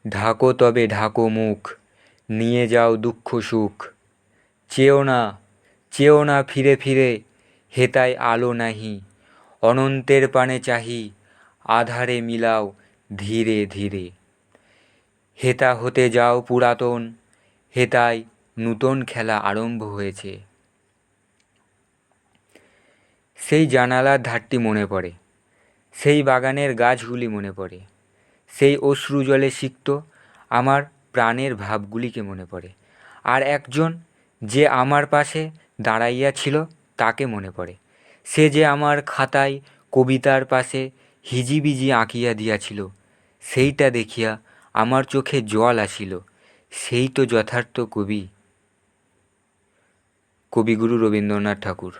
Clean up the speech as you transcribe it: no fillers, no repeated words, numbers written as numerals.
ঢাকো তবে ঢাকো মুখ, নিয়ে যাও দুঃখ সুখ। চেও না, চেও না ফিরে ফিরে, হেতায় আলো নাহি। অনন্তের পানে চাহি, আধারে মিলাও ধীরে ধীরে। হেতা হতে যাও পুরাতন, হেতায় নূতন খেলা আরম্ভ হয়েছে। সেই জানালার ধারটি মনে পড়ে, সেই বাগানের গাছগুলি মনে পড়ে, সেই অশ্রু জলে সিক্ত আমার প্রাণের ভাবগুলিকে মনে পড়ে। আর একজন যে আমার পাশে দাঁড়াইয়া ছিল তাকে মনে পড়ে। সে যে আমার খাতায় কবিতার পাশে হিজিবিজি আঁকিয়া দিয়াছিল, সেইটা দেখিয়া আমার চোখে জল আসিল। সেই তো যথার্থ কবি, কবিগুরু রবীন্দ্রনাথ ঠাকুর।